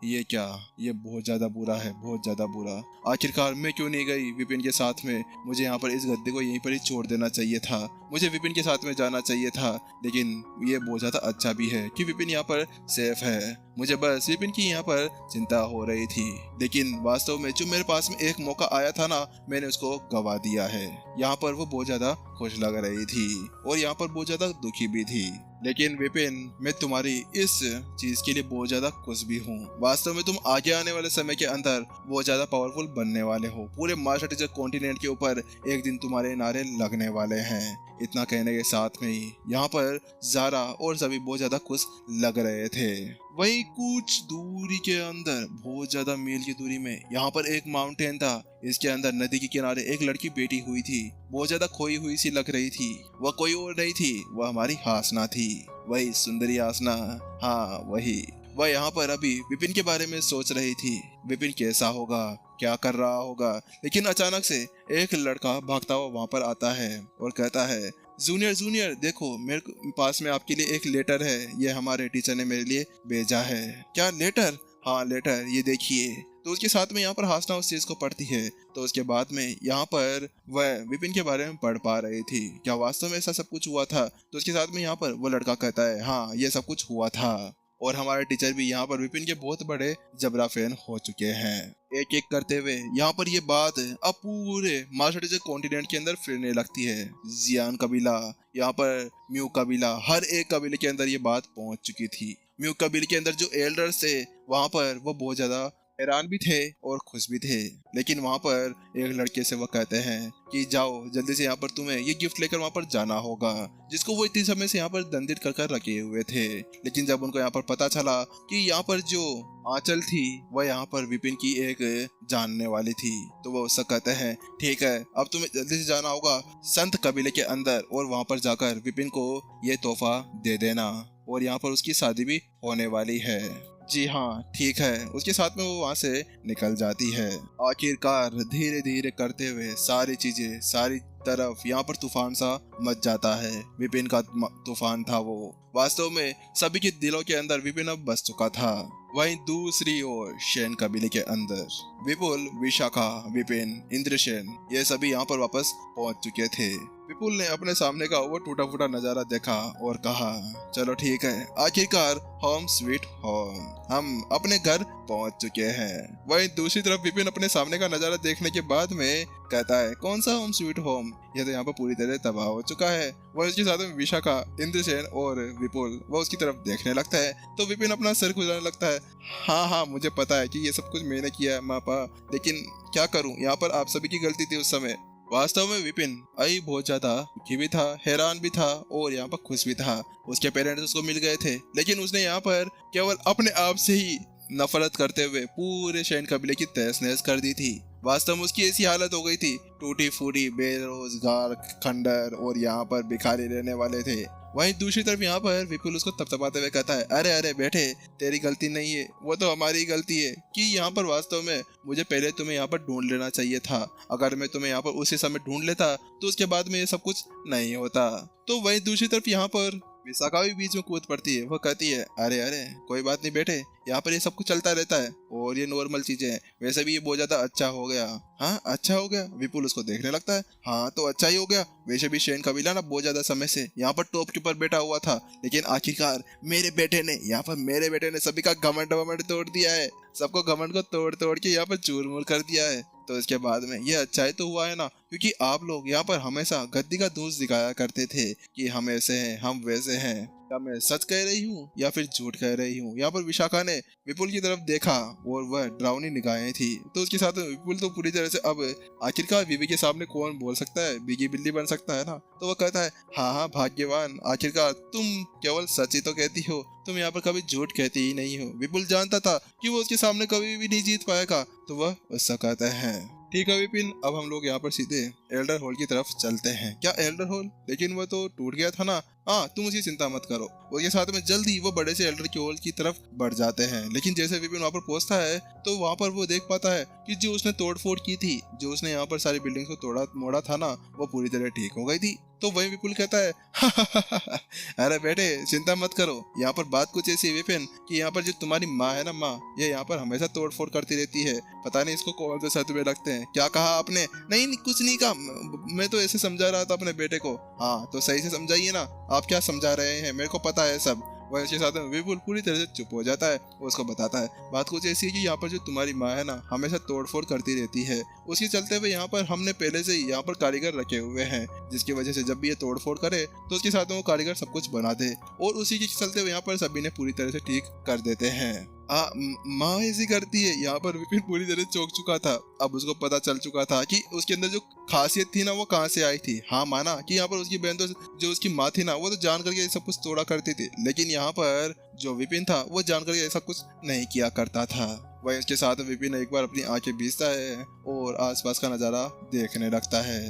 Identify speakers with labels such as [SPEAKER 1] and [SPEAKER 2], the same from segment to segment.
[SPEAKER 1] ये क्या, ये बहुत ज्यादा बुरा है, बहुत ज्यादा बुरा। आखिरकार मैं क्यों नहीं गई विपिन के साथ में? मुझे यहाँ पर इस गद्दे को यहीं पर ही छोड़ देना चाहिए था, मुझे विपिन के साथ में जाना चाहिए था। लेकिन ये बहुत ज्यादा अच्छा भी है कि विपिन यहाँ पर सेफ है। मुझे बस विपिन की यहाँ पर चिंता हो रही थी, लेकिन वास्तव में जो मेरे पास में एक मौका आया था ना, मैंने उसको गवा दिया है। यहाँ पर वो बहुत ज्यादा खुश लग रही थी और यहाँ पर बहुत ज्यादा दुखी भी थी। लेकिन विपिन, मैं तुम्हारी इस चीज के लिए बहुत ज्यादा खुश भी हूँ। वास्तव में तुम आगे आने वाले समय के अंदर बहुत ज्यादा पावरफुल बनने वाले हो। पूरे मार्शल टीचर कॉन्टिनेंट के ऊपर एक दिन तुम्हारे नारे लगने वाले हैं। इतना कहने के साथ में ही यहाँ पर ज़ारा और सभी बहुत ज्यादा खुश लग रहे थे। वहीं कुछ दूरी के अंदर, बहुत ज्यादा मील की दूरी में, यहाँ पर एक माउंटेन था। इसके अंदर नदी के किनारे एक लड़की बैठी हुई थी, बहुत ज्यादा खोई हुई सी लग रही थी। वह कोई और नहीं थी, वह हमारी हासना थी, वही सुंदरी हासना। हाँ वही। वह यहाँ पर अभी विपिन के बारे में सोच रही थी, विपिन कैसा होगा, क्या कर रहा होगा। लेकिन अचानक से एक लड़का भागता हुआ वहाँ पर आता है और कहता है, जूनियर जूनियर देखो, मेरे पास में आपके लिए एक लेटर है, ये हमारे टीचर ने मेरे लिए भेजा है। क्या लेटर? हाँ लेटर, ये देखिए। तो उसके साथ में यहाँ पर हासना उस चीज को पढ़ती है। तो उसके बाद में यहाँ पर वह विपिन के बारे में पढ़ पा रही थी। क्या वास्तव में ऐसा सब कुछ हुआ था? तो उसके साथ में यहाँ पर वो लड़का कहता है, हाँ ये सब कुछ हुआ था। और हमारे टीचर भी यहाँ पर विपिन के बहुत बड़े जबरा फैन हो चुके हैं। एक एक करते हुए यहाँ पर ये बात अब पूरे मार्शल टीचर कॉन्टिनेंट के अंदर फिरने लगती है। जियान कबीला, यहाँ पर म्यू कबीला, हर एक कबीले के अंदर ये बात पहुंच चुकी थी। म्यू कबीले के अंदर जो एल्डर्स थे वहाँ पर वो बहुत ज्यादा हैरान भी थे और खुश भी थे। लेकिन वहाँ पर एक लड़के से वो कहते हैं कि जाओ जल्दी से, यहाँ पर तुम्हें ये गिफ्ट लेकर वहाँ पर जाना होगा, जिसको वो इतने समय से यहाँ पर दंडित कर रखे हुए थे। लेकिन जब उनको यहाँ पर पता चला कि यहाँ पर जो आंचल थी वह यहाँ पर विपिन की एक जानने वाली थी, तो वो उससे कहते हैं, ठीक है अब तुम्हें जल्दी से जाना होगा संत कबीले के अंदर और वहाँ पर जाकर विपिन को ये तोहफा दे देना। और यहाँ पर उसकी शादी भी होने वाली है। जी हाँ ठीक है। उसके साथ में वो वहाँ से निकल जाती है। आखिरकार धीरे धीरे करते हुए सारी चीजें, सारी तरफ यहाँ पर तूफान सा मच जाता है। विपिन का तूफान था वो। वास्तव में सभी के दिलों के अंदर विपिन अब बस चुका था। वहीं दूसरी ओर शैन कबीले के अंदर विपुल, विशाखा, विपिन, इंद्रसेन, ये सभी यहाँ पर वापस पहुंच चुके थे। विपुल ने अपने सामने का वो टूटा फूटा नजारा देखा और कहा, चलो ठीक है, आखिरकार होम स्वीट होम, हम अपने घर पहुंच चुके हैं। वहीं दूसरी तरफ विपिन अपने सामने का नजारा देखने के बाद में कहता है, कौन सा होम स्वीट होम, यह तो यहाँ पर पूरी तरह तबाह हो चुका है। वह उसके साथ में विशाखा, इंद्रसेन और विपुल वह उसकी तरफ देखने लगता है। तो विपिन अपना सिर खुजाने लगता है, हाँ मुझे पता है कि ये सब कुछ मैंने किया है मापा, लेकिन क्या करूं, यहाँ पर आप सभी की गलती थी उस समय। वास्तव में विपिन आई बहुत ज्यादा दुखी भी था, हैरान भी था और यहाँ पर खुश भी था। उसके पेरेंट्स उसको मिल गए थे, लेकिन उसने यहाँ पर केवल अपने आप से ही नफरत करते हुए पूरे शैन कबीले की तहस नहस कर दी थी। वास्तव में उसकी ऐसी हालत हो गई थी, टूटी फूटी, बेरोजगार, खंडर और यहाँ पर भिखारी रहने वाले थे। वहीं दूसरी तरफ यहाँ पर विपुल उसको तपतपाते हुए कहता है, अरे अरे बेटे, तेरी गलती नहीं है, वो तो हमारी गलती है कि यहाँ पर वास्तव में मुझे पहले तुम्हें यहाँ पर ढूंढ लेना चाहिए था। अगर मैं तुम्हें यहाँ पर उसी समय ढूंढ लेता तो उसके बाद में ये सब कुछ नहीं होता। तो वहीं दूसरी तरफ यहाँ पर विशाखा भी बीच में कूद पड़ती है। वो कहती है, अरे अरे कोई बात नहीं बेटे, यहाँ पर ये सब कुछ चलता रहता है और ये नॉर्मल चीजें हैं, वैसे भी ये बहुत ज्यादा अच्छा हो गया। हाँ अच्छा हो गया? विपुल उसको देखने लगता है, हाँ तो अच्छा ही हो गया। वैसे भी शैन कबीला ना बहुत ज्यादा समय से यहाँ पर टॉप के ऊपर बैठा हुआ था, लेकिन आखिरकार मेरे बेटे ने सभी का घमंड वमंड तोड़ दिया है, सबको घमंड को तोड़ तोड़ के यहाँ पर चूर-मूर कर दिया है। तो इसके बाद में ये अच्छा ही तो हुआ है ना, क्योंकि आप लोग यहाँ पर हमेशा गद्दी का दोष दिखाया करते थे कि हम ऐसे हैं, हम वैसे हैं। क्या मैं सच कह रही हूँ या फिर झूठ कह रही हूँ? यहाँ पर विशाखा ने विपुल की तरफ देखा और वह डरावनी निगाहें थी। तो उसके साथ विपुल तो पूरी तरह से अब आखिरकार बीवी के सामने कौन बोल सकता है, बिगी बिल्ली बन सकता है ना। तो वह कहता है, हाँ भाग्यवान, आखिरकार तुम केवल सच ही तो कहती हो, तुम यहाँ पर कभी झूठ कहती ही नहीं हो। विपुल जानता था कि वो उसके सामने कभी भी नहीं जीत पाएगा, तो वह उससे कहता है, ठीक है विपिन, अब हम लोग यहाँ पर सीधे एल्डर हॉल की तरफ चलते हैं। क्या एल्डर हॉल? लेकिन वो तो टूट गया था ना। हाँ तुम उसकी चिंता मत करो। उसके साथ में जल्दी वो बड़े से एल्डर के हॉल की तरफ बढ़ जाते हैं। लेकिन जैसे विपिन वहाँ पर पहुंचता है तो वहाँ पर वो देख पाता है कि जो उसने तोड़ फोड़ की थी, जो उसने यहाँ पर सारी बिल्डिंग्स को तोड़ा मोड़ा था ना, वो पूरी तरह ठीक हो गई थी। तो वही विपुल कहता है अरे बेटे चिंता मत करो, यहाँ पर बात कुछ ऐसी है विपिन कि यहाँ पर जो तुम्हारी माँ है ना, माँ ये यहाँ पर हमेशा तोड़ फोड़ करती रहती है, पता नहीं इसको कौन से सदमे लगते हैं। क्या कहा आपने? नहीं नहीं कुछ नहीं कहा, मैं तो ऐसे समझा रहा था अपने बेटे को। हाँ तो सही से समझाइए ना, आप क्या समझा रहे हैं, मेरे को पता है सब। वह उसके साथ में विपुल पूरी तरह से चुप हो जाता है। वो उसको बताता है बात कुछ ऐसी है कि यहाँ पर जो तुम्हारी माँ है ना हमेशा तोड़फोड़ करती रहती है, उसके चलते हुए यहाँ पर हमने पहले से ही यहाँ पर कारीगर रखे हुए हैं, जिसकी वजह से जब भी ये तोड़फोड़ करे तो उसके साथ में वो कारीगर सब कुछ बना दे, और उसी के चलते हुए यहाँ पर सभी ने पूरी तरह से ठीक कर देते हैं। माँ ऐसी करती है। यहाँ पर विपिन पूरी तरह चौंक चुका था। अब उसको पता चल चुका था कि उसके अंदर जो खासियत थी ना वो कहाँ से आई थी। हाँ माना कि यहाँ पर उसकी बहन तो जो उसकी माँ थी ना वो तो जान करके सब कुछ तोड़ा करती थी, लेकिन यहाँ पर जो विपिन था वो जान करके ऐसा कुछ नहीं किया करता था। वही उसके साथ विपिन एक बार अपनी आंखें बीसता है और आसपास का नजारा देखने लगता है।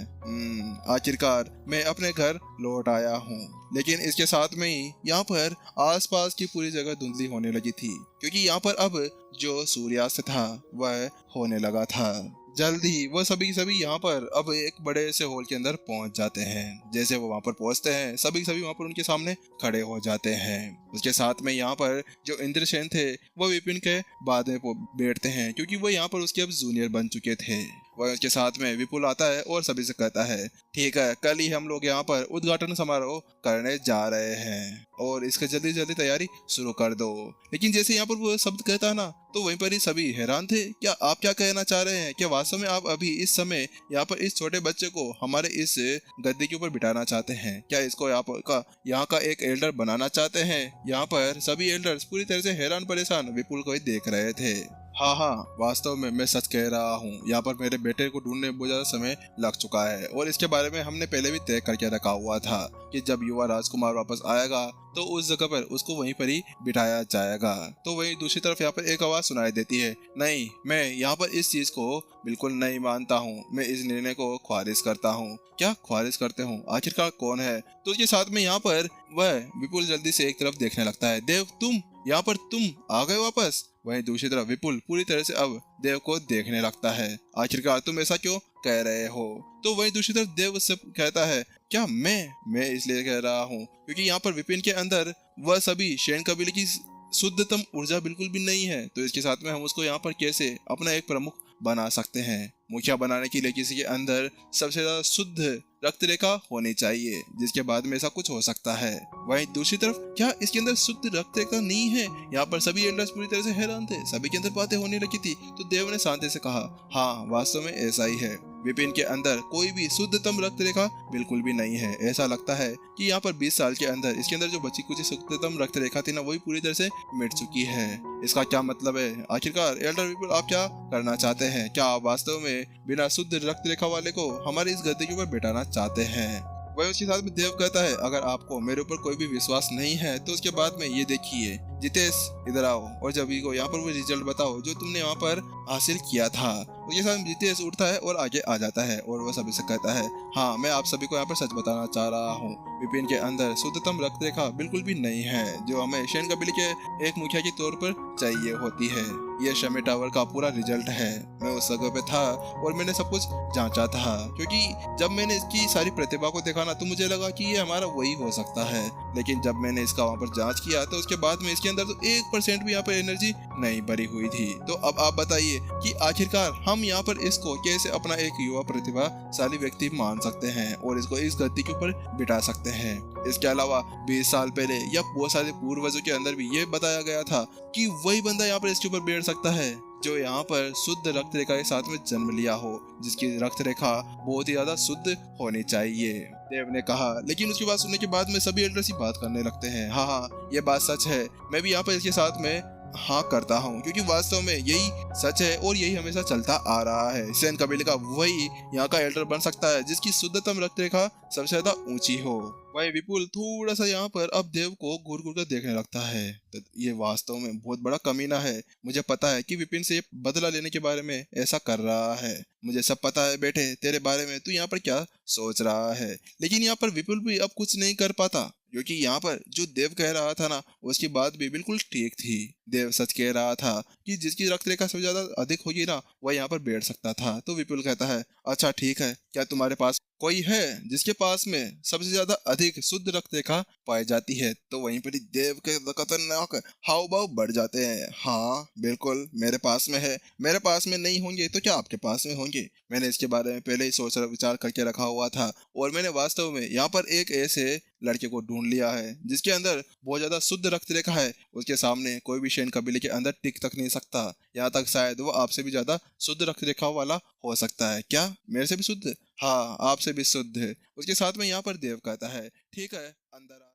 [SPEAKER 1] आखिरकार मैं अपने घर लौट आया हूँ। लेकिन इसके साथ में ही यहाँ पर आसपास की पूरी जगह धुंधली होने लगी थी, क्योंकि यहाँ पर अब जो सूर्यास्त था वह होने लगा था। जल्दी वो सभी यहाँ पर अब एक बड़े से हॉल के अंदर पहुंच जाते हैं। जैसे वो वहां पर पहुंचते हैं सभी वहां पर उनके सामने खड़े हो जाते हैं। उसके साथ में यहाँ पर जो इंद्रसेन थे वो विपिन के बाद में बैठते हैं, क्योंकि वो यहाँ पर उसके अब जूनियर बन चुके थे। वह उसके साथ में विपुल आता है और सभी से कहता है ठीक है कल ही हम लोग यहाँ पर उद्घाटन समारोह करने जा रहे हैं और इसका जल्दी जल्दी तैयारी शुरू कर दो। लेकिन जैसे यहाँ पर वो शब्द कहता है ना तो वहीं पर ही सभी हैरान थे। क्या आप क्या कहना चाह रहे हैं? क्या वास्तव में आप अभी इस समय यहाँ पर इस छोटे बच्चे को हमारे इस गद्दी के ऊपर बिठाना चाहते हैं? क्या इसको यहाँ का एक एल्डर बनाना चाहते हैं? यहाँ पर सभी एल्डर्स पूरी तरह से हैरान परेशान विपुल को ही देख रहे थे। हाँ हाँ वास्तव में मैं सच कह रहा हूँ, यहाँ पर मेरे बेटे को ढूंढने में बहुत ज्यादा समय लग चुका है और इसके बारे में हमने पहले भी तय करके रखा हुआ था कि जब युवा राजकुमार वापस आएगा तो उस जगह पर उसको वहीं पर ही बिठाया जाएगा। तो वहीं दूसरी तरफ यहाँ पर एक आवाज सुनाई देती है, नहीं मैं यहाँ पर इस चीज को बिल्कुल नहीं मानता हूँ, मैं इस निर्णय को खारिज करता हूँ। क्या खारिज करते हूँ? आखिरकार कौन है? तो उसके साथ में यहाँ पर वह विपुल जल्दी से एक तरफ देखने लगता है। देव तुम यहाँ पर तुम आ गए वापस। वहीं दूसरी तरफ विपुल पूरी तरह से अब देव को देखने लगता है। आखिरकार तुम ऐसा क्यों कह रहे हो? तो वहीं दूसरी तरफ देव उससे कहता है क्या मैं इसलिए कह रहा हूँ क्योंकि यहाँ पर विपिन के अंदर वह सभी शैन कबीले की शुद्धतम ऊर्जा बिल्कुल भी नहीं है, तो इसके साथ में हम उसको यहाँ पर कैसे अपना एक प्रमुख बना सकते हैं। मुखिया बनाने के लिए किसी के अंदर सबसे ज्यादा शुद्ध रक्त रेखा होनी चाहिए, जिसके बाद में ऐसा कुछ हो सकता है। वहीं दूसरी तरफ क्या इसके अंदर शुद्ध रक्त रेखा नहीं है? यहाँ पर सभी एल्डर्स पूरी तरह से हैरान थे, सभी के अंदर बातें होने लगी थी। तो देव ने शांति से कहा हाँ वास्तव में ऐसा ही है, विपिन के अंदर कोई भी शुद्धतम रक्त रेखा बिल्कुल भी नहीं है। ऐसा लगता है कि यहाँ पर 20 साल के अंदर इसके अंदर जो बची कुछ शुद्धतम रक्त रेखा थी ना वही पूरी तरह से मिट चुकी है। इसका क्या मतलब है? आखिरकार एल्डर विपुल आप क्या करना चाहते हैं? क्या आप वास्तव में बिना शुद्ध रक्त रेखा वाले को हमारे इस गद्दे के ऊपर बिठाना चाहते हैं? वही उसके साथ में देव कहता है अगर आपको मेरे ऊपर कोई भी विश्वास नहीं है तो उसके बाद में ये देखिए जितेश इधर आओ और जब को यहाँ पर वो रिजल्ट बताओ जो तुमने वहाँ पर हासिल किया था। उसके साथ जितेश उठता है और आगे आ जाता है और वह सभी से कहता है हाँ मैं आप सभी को यहाँ पर सच बताना चाह रहा हूँ, विपिन के अंदर शुद्धतम रक्त रेखा बिल्कुल भी नहीं है जो हमें शैन कबीले के एक मुखिया के तौर पर चाहिए होती है। यह शमी टावर का पूरा रिजल्ट है। मैं उस जगह पे था और मैंने सब कुछ जांचा था, क्योंकि जब मैंने इसकी सारी प्रतिभा को देखा ना तो मुझे लगा कि ये हमारा वही हो सकता है। लेकिन जब मैंने इसका वहाँ पर जांच किया तो उसके बाद में इसके अंदर तो 1% भी यहाँ पर एनर्जी नहीं भरी हुई थी। तो अब आप बताइए कि आखिरकार हम यहाँ पर इसको कैसे अपना एक युवा प्रतिभाशाली व्यक्ति मान सकते हैं और इसको इस गद्दी के ऊपर बिठा सकते हैं। इसके अलावा 20 साल पहले या बहुत सारे पूर्वजों के अंदर भी ये बताया गया था कि वही बंदा यहाँ पर इसके ऊपर बैठ सकता है जो यहाँ पर शुद्ध रक्त रेखा के साथ में जन्म लिया हो, जिसकी रक्त रेखा बहुत ही ज्यादा शुद्ध होनी चाहिए, देव ने कहा। लेकिन उसकी बात सुनने के बाद में सभी एल्डर्स ही बात करने लगते हैं। हाँ हाँ ये बात सच है, मैं भी यहाँ पर इसके साथ में हाँ करता हूँ, क्योंकि वास्तव में यही सच है और यही हमेशा चलता आ रहा है। शैन कबीले का वही यहाँ का एल्डर बन सकता है जिसकी शुद्धतम रक्त रेखा सबसे ज्यादा ऊंची हो। वही विपुल थोड़ा सा यहाँ पर अब देव को घूर घूर कर देखने लगता है। तो ये वास्तव में बहुत बड़ा कमीना है। मुझे पता है कि विपिन से बदला लेने के बारे में ऐसा कर रहा है। मुझे सब पता है बेटे तेरे बारे में, तू यहाँ पर क्या सोच रहा है। लेकिन यहाँ पर विपुल भी अब कुछ नहीं कर पाता, क्योंकि यहाँ पर जो देव कह रहा था ना उसकी बात भी बिल्कुल ठीक थी। देव सच कह रहा था कि जिसकी रक्त रेखा सबसे ज्यादा अधिक होगी ना वह यहाँ पर बैठ सकता था। तो विपुल कहता है अच्छा ठीक है, क्या तुम्हारे पास कोई है जिसके पास में सबसे ज्यादा अधिक शुद्ध रक्त रेखा पाई जाती है? तो वहीं पर ही देव के खतरनाक हाव भाव बढ़ जाते हैं। हाँ बिल्कुल, मेरे पास में है। मेरे पास में नहीं होंगे तो क्या आपके पास में होंगे? मैंने इसके बारे में पहले ही सोच विचार करके रखा हुआ था, और मैंने वास्तव में यहाँ पर एक ऐसे लड़के को ढूंढ लिया है जिसके अंदर बहुत ज्यादा शुद्ध रक्त रेखा है। उसके सामने कोई भी शेन कबीले के अंदर टिक तक नहीं सकता। यहाँ तक शायद वो आपसे भी ज्यादा शुद्ध रक्त रेखा वाला हो सकता है। क्या मेरे से भी शुद्ध? हाँ, आपसे भी शुद्ध है। उसके साथ में यहाँ पर देव कहता है, ठीक है अंदर आ।